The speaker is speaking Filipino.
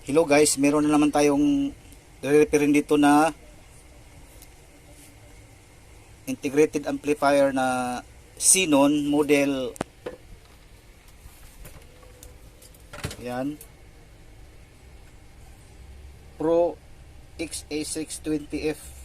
Hello guys, meron na naman tayong re-referin dito na integrated amplifier na Xenon model. Yan. Pro XA620F.